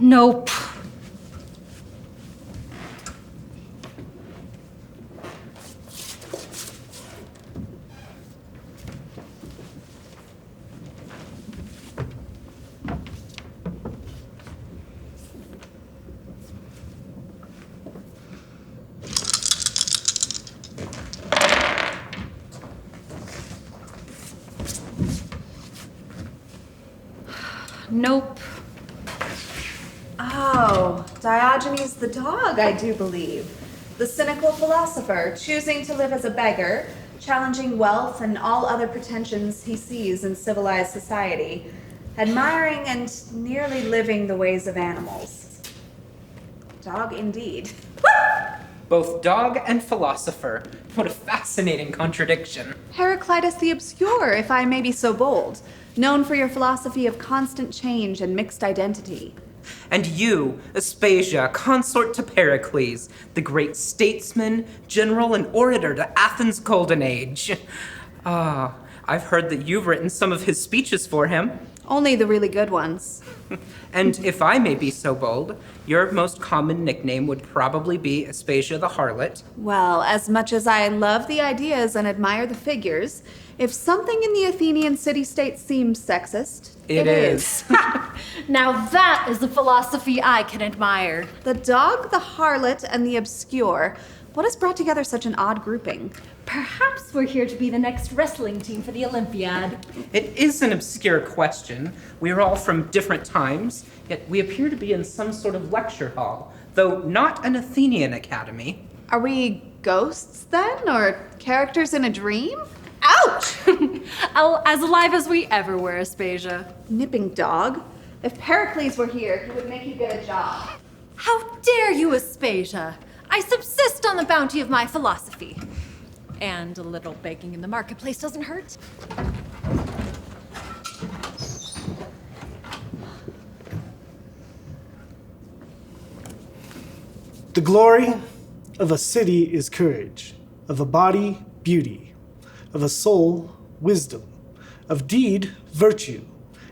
Nope. Nope. Oh, Diogenes the dog, I do believe. The cynical philosopher, choosing to live as a beggar, challenging wealth and all other pretensions he sees in civilized society, admiring and nearly living the ways of animals. Dog indeed. Both dog and philosopher. What a fascinating contradiction. Heraclitus the Obscure, if I may be so bold, known for your philosophy of constant change and mixed identity. And you, Aspasia, consort to Pericles, the great statesman, general, and orator to Athens' golden age. I've heard that you've written some of his speeches for him. Only the really good ones. And if I may be so bold, your most common nickname would probably be Aspasia the Harlot. Well, as much as I love the ideas and admire the figures, if something in the Athenian city-state seems sexist, it is. Now that is a philosophy I can admire. The dog, the harlot, and the obscure. What has brought together such an odd grouping? Perhaps we're here to be the next wrestling team for the Olympiad. It is an obscure question. We are all from different times, yet we appear to be in some sort of lecture hall, though not an Athenian academy. Are we ghosts then, or characters in a dream? Ouch! As alive as we ever were, Aspasia. Nipping dog. If Pericles were here, he would make you get a job. How dare you, Aspasia? I subsist on the bounty of my philosophy. And a little begging in the marketplace doesn't hurt. The glory of a city is courage, of a body, beauty, of a soul, wisdom, of deed, virtue,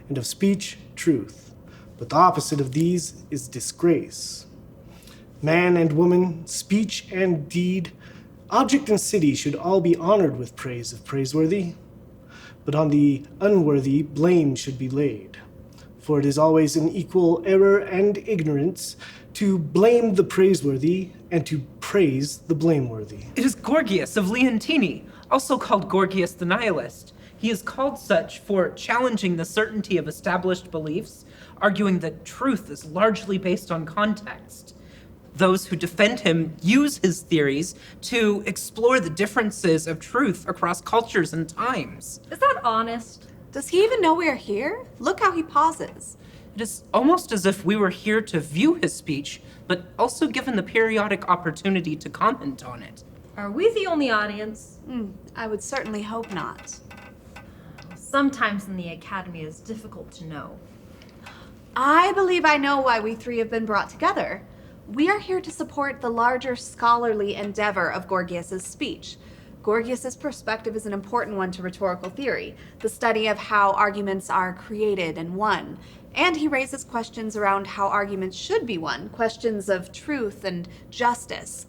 and of speech, truth. But the opposite of these is disgrace. Man and woman, speech and deed, object and city should all be honored with praise if praiseworthy. But on the unworthy, blame should be laid. For it is always an equal error and ignorance to blame the praiseworthy and to praise the blameworthy. It is Gorgias of Leontini, also called Gorgias the Nihilist. He is called such for challenging the certainty of established beliefs, arguing that truth is largely based on context. Those who defend him use his theories to explore the differences of truth across cultures and times. Is that honest? Does he even know we are here? Look how he pauses. It is almost as if we were here to view his speech, but also given the periodic opportunity to comment on it. Are we the only audience? I would certainly hope not. Sometimes in the academy it's difficult to know. I believe I know why we three have been brought together. We are here to support the larger scholarly endeavor of Gorgias's speech. Gorgias's perspective is an important one to rhetorical theory, the study of how arguments are created and won. And he raises questions around how arguments should be won, questions of truth and justice.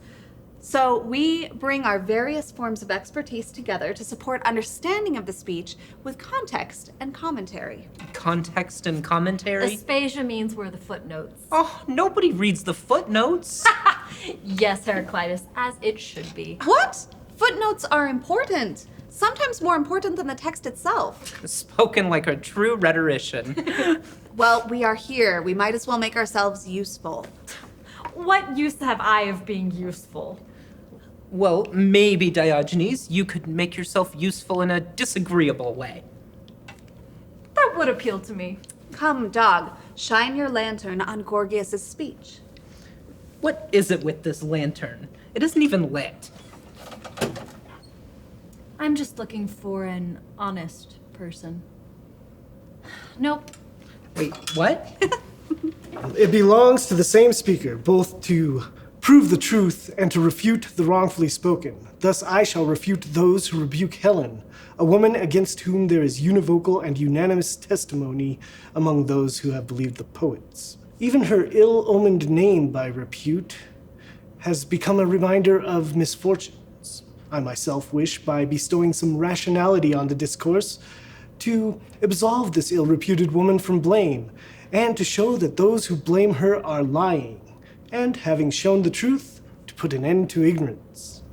So we bring our various forms of expertise together to support understanding of the speech with context and commentary. Context and commentary? Aspasia means we're the footnotes. Oh, nobody reads the footnotes. Yes, Heraclitus, as it should be. What? Footnotes are important. Sometimes more important than the text itself. Spoken like a true rhetorician. Well, we are here. We might as well make ourselves useful. What use have I of being useful? Well, maybe, Diogenes, you could make yourself useful in a disagreeable way. That would appeal to me. Come, dog, shine your lantern on Gorgias's speech. What is it with this lantern? It isn't even lit. I'm just looking for an honest person. Nope. Wait, what? It belongs to the same speaker, both to prove the truth and to refute the wrongfully spoken. Thus I shall refute those who rebuke Helen, a woman against whom there is univocal and unanimous testimony among those who have believed the poets. Even her ill-omened name by repute has become a reminder of misfortunes. I myself wish, by bestowing some rationality on the discourse, to absolve this ill-reputed woman from blame, and to show that those who blame her are lying, and, having shown the truth, to put an end to ignorance.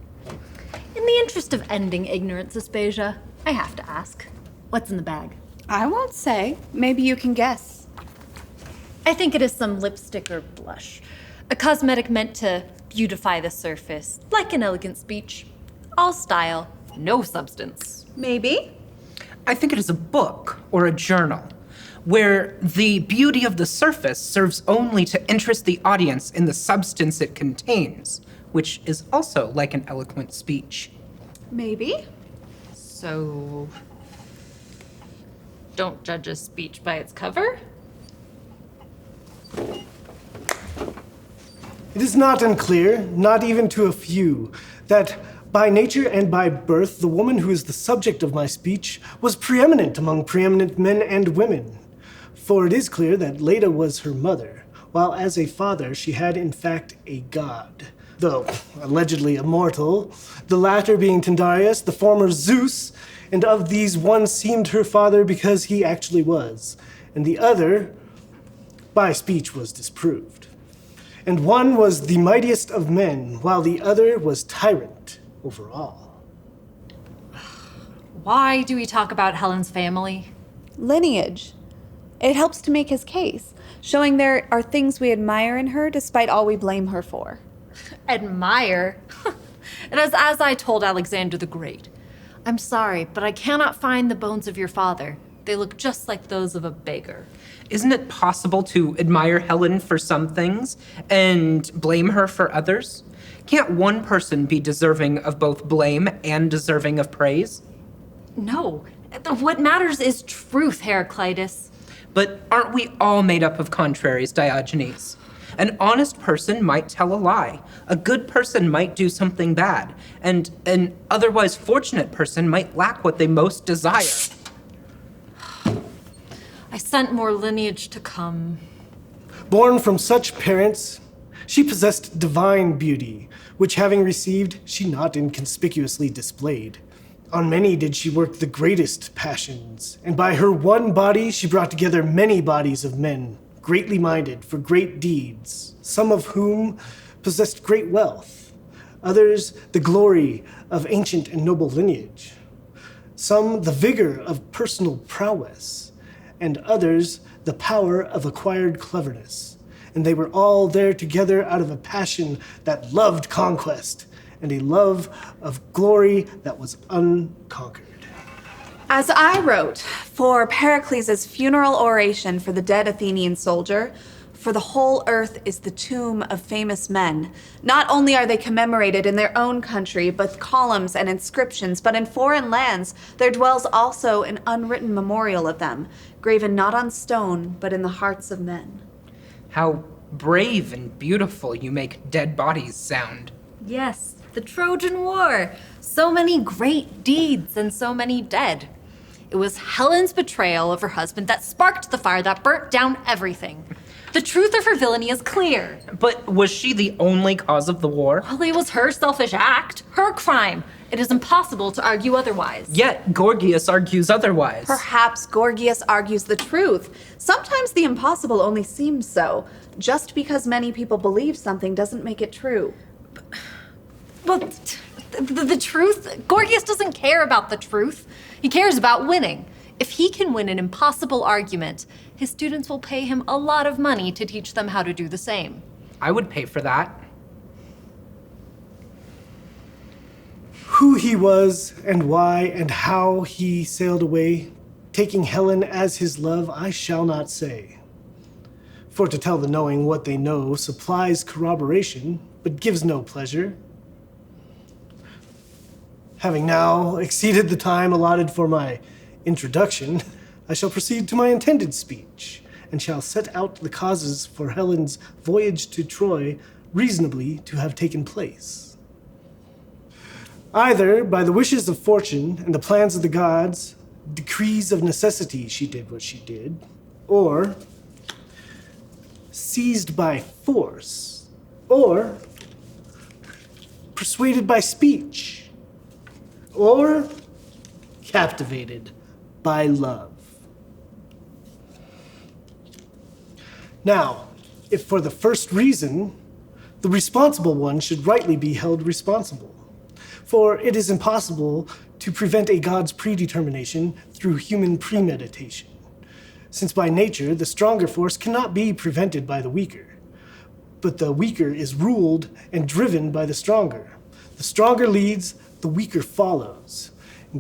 In the interest of ending ignorance, Aspasia, I have to ask, what's in the bag? I won't say. Maybe you can guess. I think it is some lipstick or blush. A cosmetic meant to beautify the surface, like an elegant speech. All style, no substance. Maybe? I think it is a book or a journal, where the beauty of the surface serves only to interest the audience in the substance it contains, which is also like an eloquent speech. Maybe? So, don't judge a speech by its cover? It is not unclear, not even to a few, that by nature and by birth, the woman who is the subject of my speech was preeminent among preeminent men and women. For it is clear that Leda was her mother, while as a father she had in fact a god, though allegedly immortal, the latter being Tyndareus, the former Zeus, and of these one seemed her father because he actually was, and the other by speech was disproved. And one was the mightiest of men, while the other was tyrant over all. Why do we talk about Helen's family? Lineage. It helps to make his case, showing there are things we admire in her despite all we blame her for. Admire? And as I told Alexander the Great, I'm sorry, but I cannot find the bones of your father. They look just like those of a beggar. Isn't it possible to admire Helen for some things and blame her for others? Can't one person be deserving of both blame and deserving of praise? No, what matters is truth, Heraclitus. But aren't we all made up of contraries, Diogenes? An honest person might tell a lie. A good person might do something bad. And an otherwise fortunate person might lack what they most desire. I sent more lineage to come. Born from such parents, she possessed divine beauty, which having received, she not inconspicuously displayed. On many did she work the greatest passions, and by her one body she brought together many bodies of men, greatly minded for great deeds, some of whom possessed great wealth, others the glory of ancient and noble lineage, some the vigor of personal prowess, and others the power of acquired cleverness. And they were all there together out of a passion that loved conquest, and a love of glory that was unconquered. As I wrote for Pericles' funeral oration for the dead Athenian soldier, for the whole earth is the tomb of famous men. Not only are they commemorated in their own country, with columns and inscriptions, but in foreign lands there dwells also an unwritten memorial of them, graven not on stone, but in the hearts of men. How brave and beautiful you make dead bodies sound. Yes, the Trojan War. So many great deeds and so many dead. It was Helen's betrayal of her husband that sparked the fire that burnt down everything. The truth of her villainy is clear. But was she the only cause of the war? Well, it was her selfish act, her crime. It is impossible to argue otherwise. Yet Gorgias argues otherwise. Perhaps Gorgias argues the truth. Sometimes the impossible only seems so. Just because many people believe something doesn't make it true. Well, the truth, Gorgias doesn't care about the truth. He cares about winning. If he can win an impossible argument, his students will pay him a lot of money to teach them how to do the same. I would pay for that. Who he was and why and how he sailed away, taking Helen as his love, I shall not say. For to tell the knowing what they know supplies corroboration, but gives no pleasure. Having now exceeded the time allotted for my introduction, I shall proceed to my intended speech, and shall set out the causes for Helen's voyage to Troy reasonably to have taken place. Either by the wishes of fortune and the plans of the gods, decrees of necessity she did what she did, or seized by force, or persuaded by speech, or captivated by love. Now, if for the first reason, the responsible one should rightly be held responsible. For it is impossible to prevent a god's predetermination through human premeditation, since by nature the stronger force cannot be prevented by the weaker. But the weaker is ruled and driven by the stronger. The stronger leads, the weaker follows.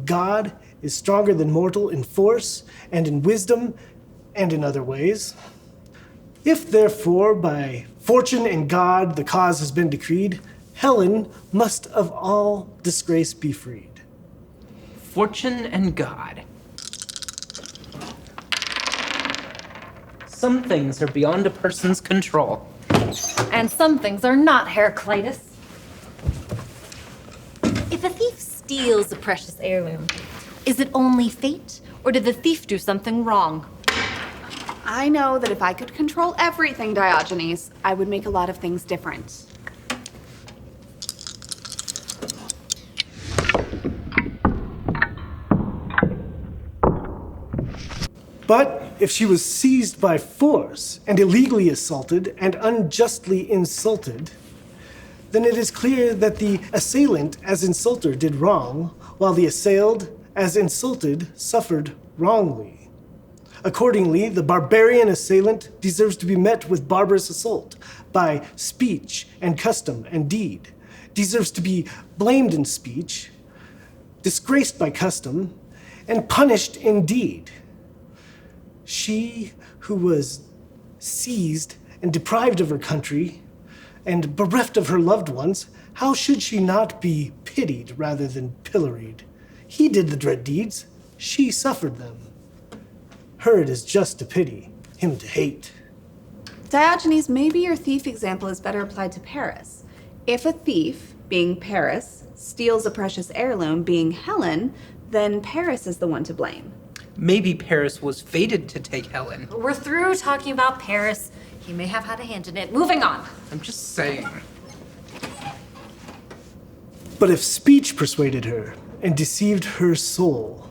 God is stronger than mortal in force and in wisdom and in other ways. If therefore by fortune and God the cause has been decreed, Helen must of all disgrace be freed. Fortune and God. Some things are beyond a person's control. And some things are not, Heraclitus. If a thief steals a precious heirloom, is it only fate, or did the thief do something wrong? I know that if I could control everything, Diogenes, I would make a lot of things different. But if she was seized by force and illegally assaulted and unjustly insulted, then it is clear that the assailant as insulter did wrong, while the assailed as insulted suffered wrongly. Accordingly, the barbarian assailant deserves to be met with barbarous assault by speech and custom and deed, deserves to be blamed in speech, disgraced by custom, and punished in deed. She who was seized and deprived of her country and bereft of her loved ones, how should she not be pitied rather than pilloried? He did the dread deeds, she suffered them. Her it is just to pity, him to hate. Diogenes, maybe your thief example is better applied to Paris. If a thief, being Paris, steals a precious heirloom, being Helen, then Paris is the one to blame. Maybe Paris was fated to take Helen. We're through talking about Paris. He may have had a hand in it. Moving on. I'm just saying. But if speech persuaded her and deceived her soul,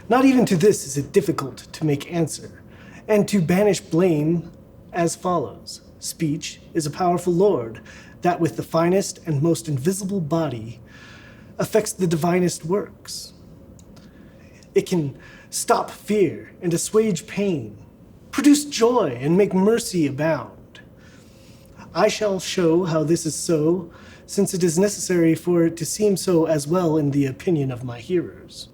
not even to this is it difficult to make answer, and to banish blame as follows. Speech is a powerful lord, that with the finest and most invisible body affects the divinest works. It can stop fear and assuage pain, produce joy and make mercy abound. I shall show how this is so, since it is necessary for it to seem so as well in the opinion of my hearers.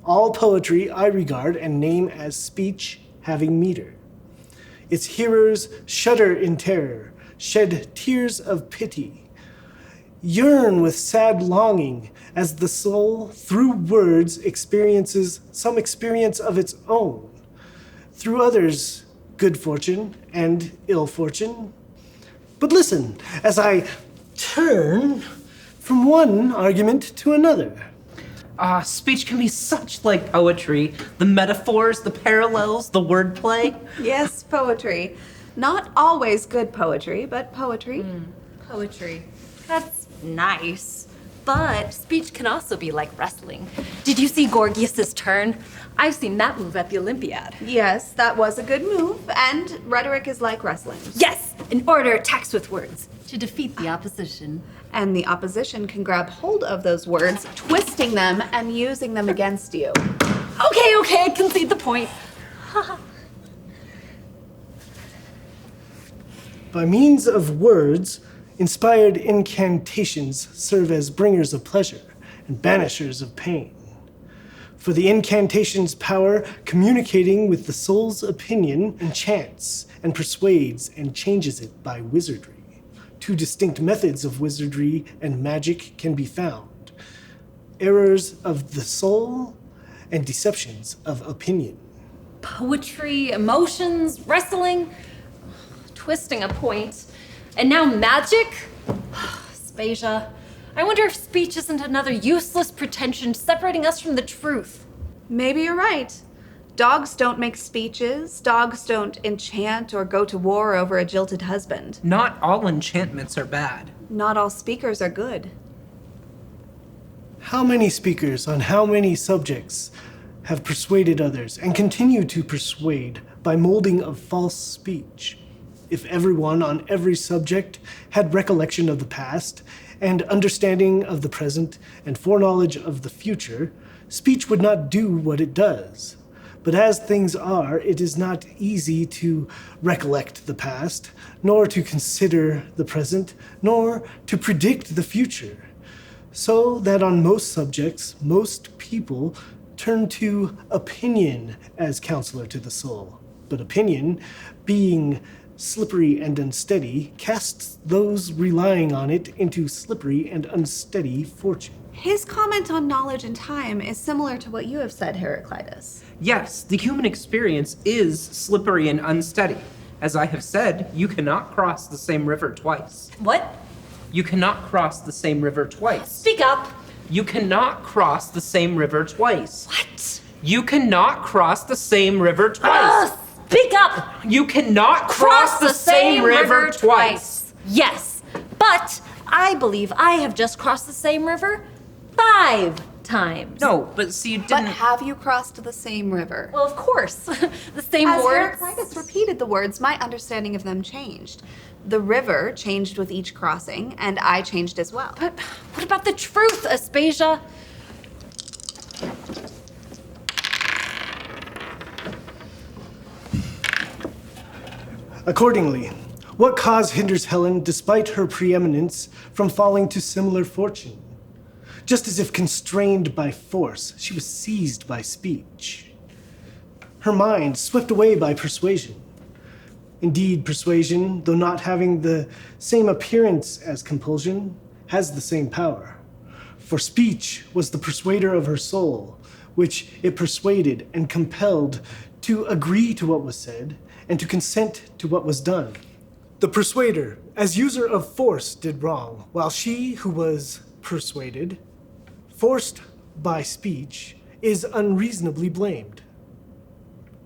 All poetry I regard and name as speech having meter. Its hearers shudder in terror, shed tears of pity, yearn with sad longing as the soul through words experiences some experience of its own, through others good fortune and ill fortune. But listen as I turn from one argument to another. Speech can be such like poetry. The metaphors, the parallels, the wordplay. Yes, poetry. Not always good poetry, but poetry. Poetry. That's nice. But speech can also be like wrestling. Did you see Gorgias' turn? I've seen that move at the Olympiad. Yes, that was a good move, and rhetoric is like wrestling. Yes! An orator attacks with words to defeat the opposition. And the opposition can grab hold of those words, twisting them and using them against you. Okay, I concede the point. By means of words, inspired incantations serve as bringers of pleasure and banishers of pain. For the incantation's power, communicating with the soul's opinion, enchants and persuades and changes it by wizardry. Two distinct methods of wizardry and magic can be found: errors of the soul and deceptions of opinion. Poetry, emotions, wrestling, twisting a point, and now magic? Spasia, I wonder if speech isn't another useless pretension separating us from the truth. Maybe you're right. Dogs don't make speeches. Dogs don't enchant or go to war over a jilted husband. Not all enchantments are bad. Not all speakers are good. How many speakers on how many subjects have persuaded others and continue to persuade by molding of false speech? If everyone on every subject had recollection of the past and understanding of the present and foreknowledge of the future, speech would not do what it does. But as things are, it is not easy to recollect the past, nor to consider the present, nor to predict the future. So that on most subjects, most people turn to opinion as counselor to the soul. But opinion, being slippery and unsteady, casts those relying on it into slippery and unsteady fortune. His comment on knowledge and time is similar to what you have said, Heraclitus. Yes, the human experience is slippery and unsteady. As I have said, you cannot cross the same river twice. What? You cannot cross the same river twice. Speak up. You cannot cross the same river twice. What? You cannot cross the same river twice. Speak up. You cannot cross the same river twice. Yes, but I believe I have just crossed the same river 5 times. No, but see, you But didn't. have you crossed the same river? Well, of course. The same As words. Heraclitus repeated the words, my understanding of them changed. The river changed with each crossing, and I changed as well. But what about the truth, Aspasia? Accordingly, what cause hinders Helen, despite her preeminence, from falling to similar fortune? Just as if constrained by force, she was seized by speech. Her mind swept away by persuasion. Indeed, persuasion, though not having the same appearance as compulsion, has the same power. For speech was the persuader of her soul, which it persuaded and compelled to agree to what was said and to consent to what was done. The persuader, as user of force, did wrong, while she who was persuaded, forced by speech, is unreasonably blamed.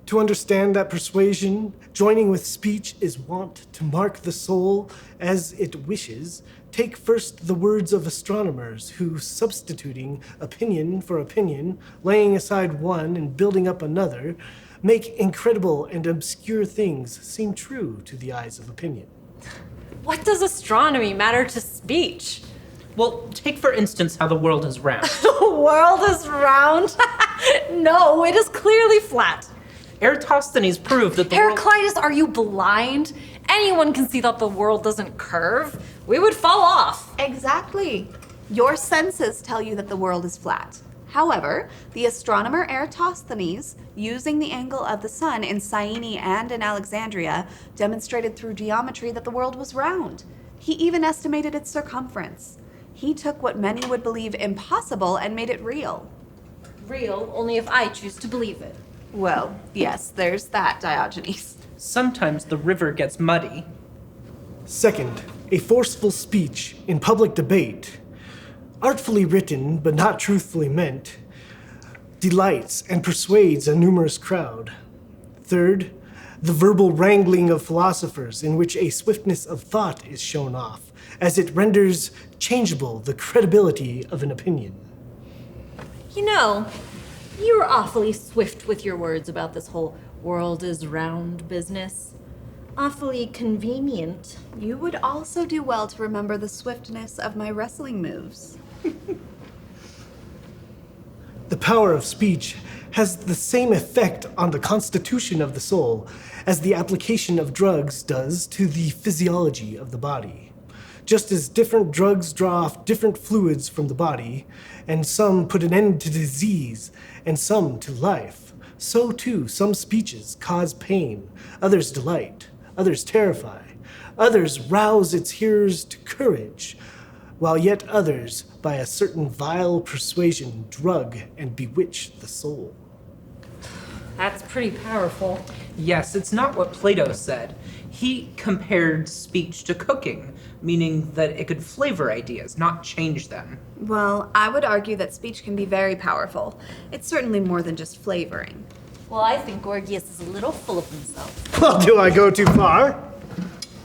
To understand that persuasion, joining with speech, is wont to mark the soul as it wishes, take first the words of astronomers who, substituting opinion for opinion, laying aside one and building up another, make incredible and obscure things seem true to the eyes of opinion. What does astronomy matter to speech? Well, take for instance how the world is round. The world is round? No, it is clearly flat. Eratosthenes proved that the world... Heraclitus, are you blind? Anyone can see that the world doesn't curve. We would fall off. Exactly. Your senses tell you that the world is flat. However, the astronomer Eratosthenes, using the angle of the sun in Syene and in Alexandria, demonstrated through geometry that the world was round. He even estimated its circumference. He took what many would believe impossible and made it real. Real only if I choose to believe it. Well, yes, there's that, Diogenes. Sometimes the river gets muddy. Second, a forceful speech in public debate, artfully written but not truthfully meant, delights and persuades a numerous crowd. Third, the verbal wrangling of philosophers in which a swiftness of thought is shown off, as it renders changeable the credibility of an opinion. You know, you were awfully swift with your words about this whole world is round business. Awfully convenient. You would also do well to remember the swiftness of my wrestling moves. The power of speech has the same effect on the constitution of the soul as the application of drugs does to the physiology of the body. Just as different drugs draw off different fluids from the body, and some put an end to disease, and some to life, so too some speeches cause pain, others delight, others terrify, others rouse its hearers to courage, while yet others, by a certain vile persuasion, drug and bewitch the soul. That's pretty powerful. Yes, it's not what Plato said. He compared speech to cooking, meaning that it could flavor ideas, not change them. Well, I would argue that speech can be very powerful. It's certainly more than just flavoring. Well, I think Gorgias is a little full of himself. Well, do I go too far?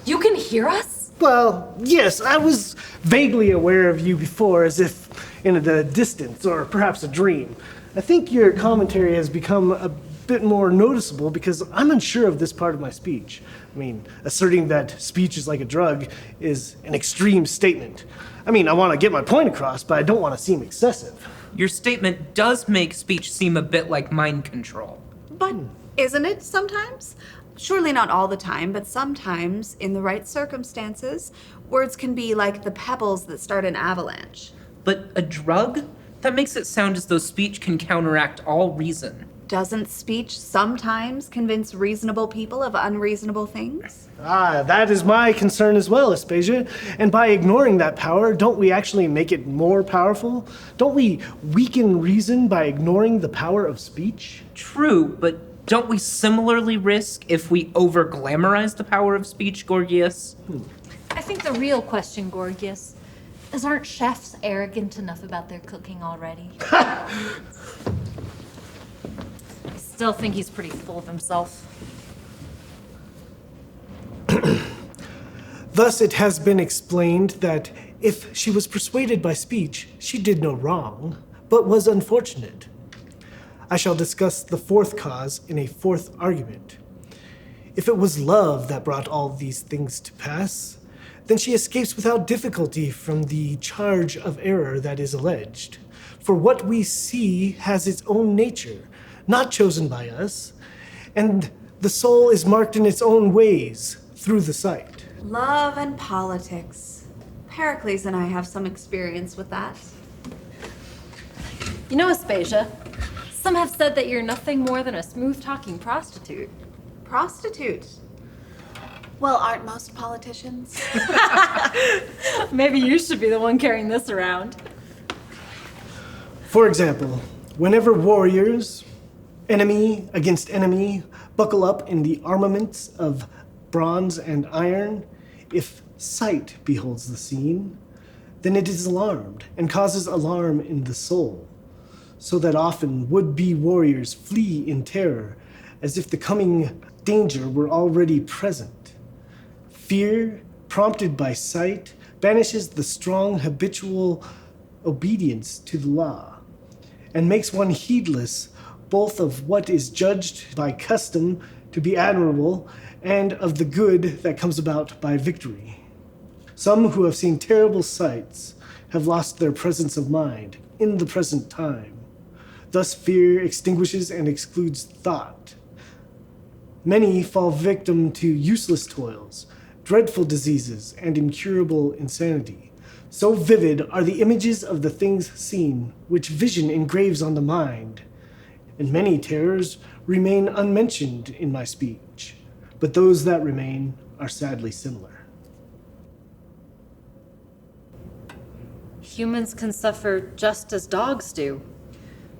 You can hear us? Well, yes, I was vaguely aware of you before, as if in the distance, or perhaps a dream. I think your commentary has become a bit more noticeable because I'm unsure of this part of my speech. I mean, asserting that speech is like a drug is an extreme statement. I mean, I want to get my point across, but I don't want to seem excessive. Your statement does make speech seem a bit like mind control. But isn't it sometimes? Surely not all the time, but sometimes, in the right circumstances, words can be like the pebbles that start an avalanche. But a drug? That makes it sound as though speech can counteract all reason. Doesn't speech sometimes convince reasonable people of unreasonable things? Ah, that is my concern as well, Aspasia. And by ignoring that power, don't we actually make it more powerful? Don't we weaken reason by ignoring the power of speech? True, but don't we similarly risk if we over-glamorize the power of speech, Gorgias? I think the real question, Gorgias, is aren't chefs arrogant enough about their cooking already? I still think he's pretty full of himself. Thus, it has been explained that if she was persuaded by speech, she did no wrong, but was unfortunate. I shall discuss the fourth cause in a fourth argument. If it was love that brought all these things to pass, then she escapes without difficulty from the charge of error that is alleged. For what we see has its own nature, not chosen by us, and the soul is marked in its own ways through the sight. Love and politics. Pericles and I have some experience with that. You know, Aspasia, some have said that you're nothing more than a smooth-talking prostitute. Prostitute. Well, aren't most politicians? Maybe you should be the one carrying this around. For example, whenever warriors, enemy against enemy, buckle up in the armaments of bronze and iron, if sight beholds the scene, then it is alarmed and causes alarm in the soul, so that often would-be warriors flee in terror as if the coming danger were already present. Fear, prompted by sight, banishes the strong habitual obedience to the law, and makes one heedless both of what is judged by custom to be admirable and of the good that comes about by victory. Some who have seen terrible sights have lost their presence of mind in the present time. Thus fear extinguishes and excludes thought. Many fall victim to useless toils, dreadful diseases, and incurable insanity. So vivid are the images of the things seen, which vision engraves on the mind. And many terrors remain unmentioned in my speech, but those that remain are sadly similar. Humans can suffer just as dogs do.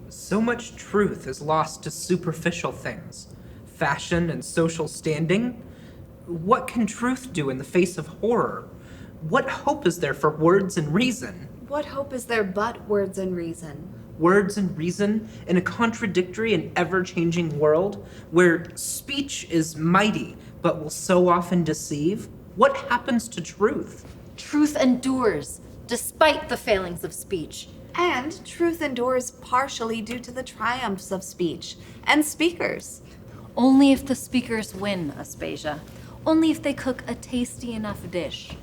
So much truth is lost to superficial things. Fashion and social standing. What can truth do in the face of horror? What hope is there for words and reason? What hope is there but words and reason? Words and reason in a contradictory and ever-changing world where speech is mighty but will so often deceive? What happens to truth? Truth endures, despite the failings of speech. And truth endures partially due to the triumphs of speech and speakers. Only if the speakers win, Aspasia. Only if they cook a tasty enough dish.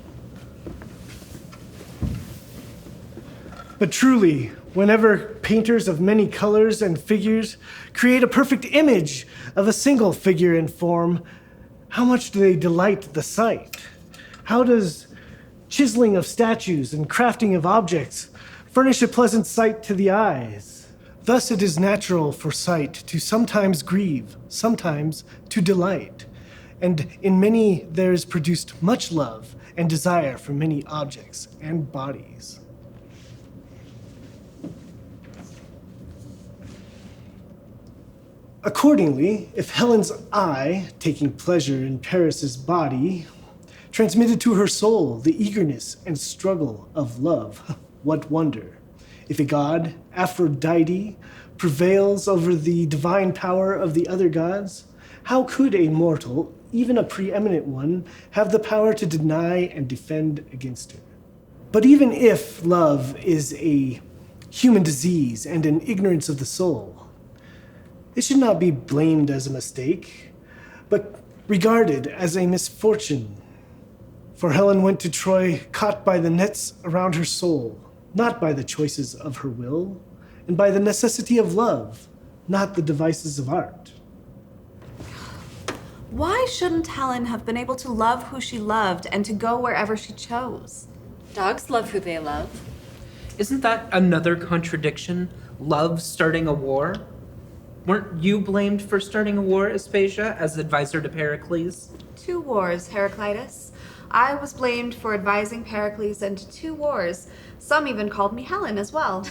But truly, whenever painters of many colors and figures create a perfect image of a single figure and form, how much do they delight the sight? How does chiseling of statues and crafting of objects furnish a pleasant sight to the eyes? Thus it is natural for sight to sometimes grieve, sometimes to delight. And in many there is produced much love and desire for many objects and bodies. Accordingly, if Helen's eye, taking pleasure in Paris's body, transmitted to her soul the eagerness and struggle of love, what wonder? If a god, Aphrodite, prevails over the divine power of the other gods, how could a mortal, even a preeminent one, have the power to deny and defend against her? But even if love is a human disease and an ignorance of the soul, it should not be blamed as a mistake, but regarded as a misfortune. For Helen went to Troy caught by the nets around her soul, not by the choices of her will, and by the necessity of love, not the devices of art. Why shouldn't Helen have been able to love who she loved and to go wherever she chose? Dogs love who they love. Isn't that another contradiction? Love starting a war? Weren't you blamed for starting a war, Aspasia, as advisor to Pericles? 2 wars, Heraclitus. I was blamed for advising Pericles into 2 wars. Some even called me Helen as well.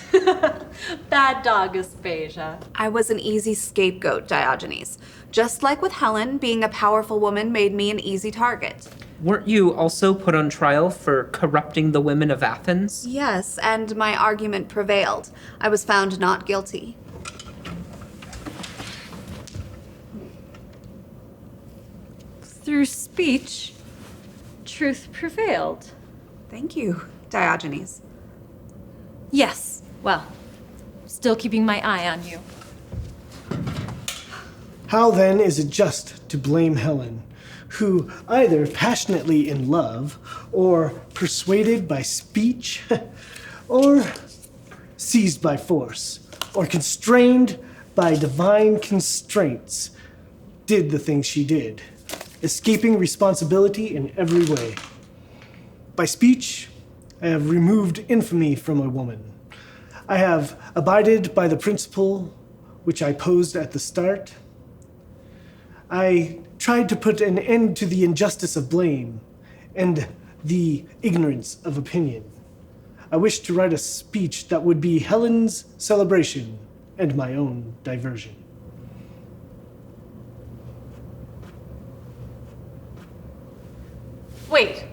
Bad dog, Aspasia. I was an easy scapegoat, Diogenes. Just like with Helen, being a powerful woman made me an easy target. Weren't you also put on trial for corrupting the women of Athens? Yes, and my argument prevailed. I was found not guilty. Through speech, truth prevailed. Thank you, Diogenes. Yes, well, still keeping my eye on you. How then is it just to blame Helen, who, either passionately in love, or persuaded by speech, or seized by force, or constrained by divine constraints, did the things she did, escaping responsibility in every way? By speech, I have removed infamy from a woman. I have abided by the principle which I posed at the start. I tried to put an end to the injustice of blame and the ignorance of opinion. I wished to write a speech that would be Helen's celebration and my own diversion. Wait,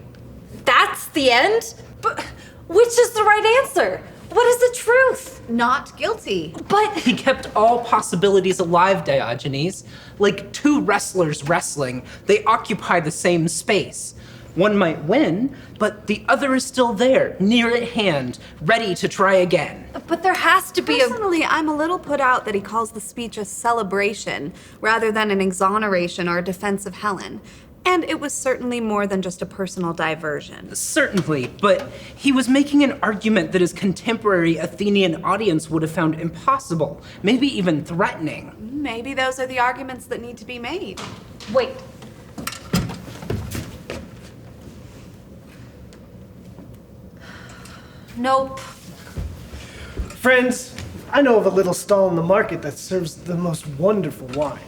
that's the end? But which is the right answer? What is the truth? Not guilty. But He kept all possibilities alive, Diogenes. Like 2 wrestlers wrestling, they occupy the same space. One might win, but the other is still there, near at hand, ready to try again. there has to be a... Personally, I'm a little put out that he calls the speech a celebration rather than an exoneration or a defense of Helen. And it was certainly more than just a personal diversion. Certainly, but he was making an argument that his contemporary Athenian audience would have found impossible, maybe even threatening. Maybe those are the arguments that need to be made. Wait. Nope. Friends, I know of a little stall in the market that serves the most wonderful wine.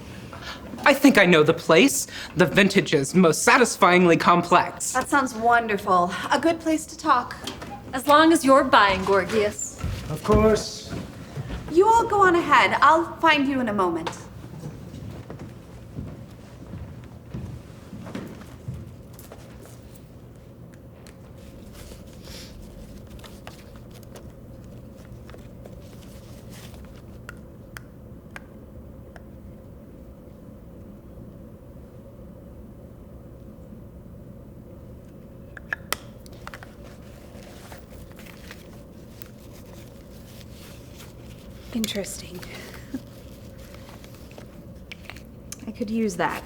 I think I know the place. The vintage is most satisfyingly complex. That sounds wonderful. A good place to talk. As long as you're buying, Gorgias. Of course. You all go on ahead. I'll find you in a moment. Interesting. I could use that.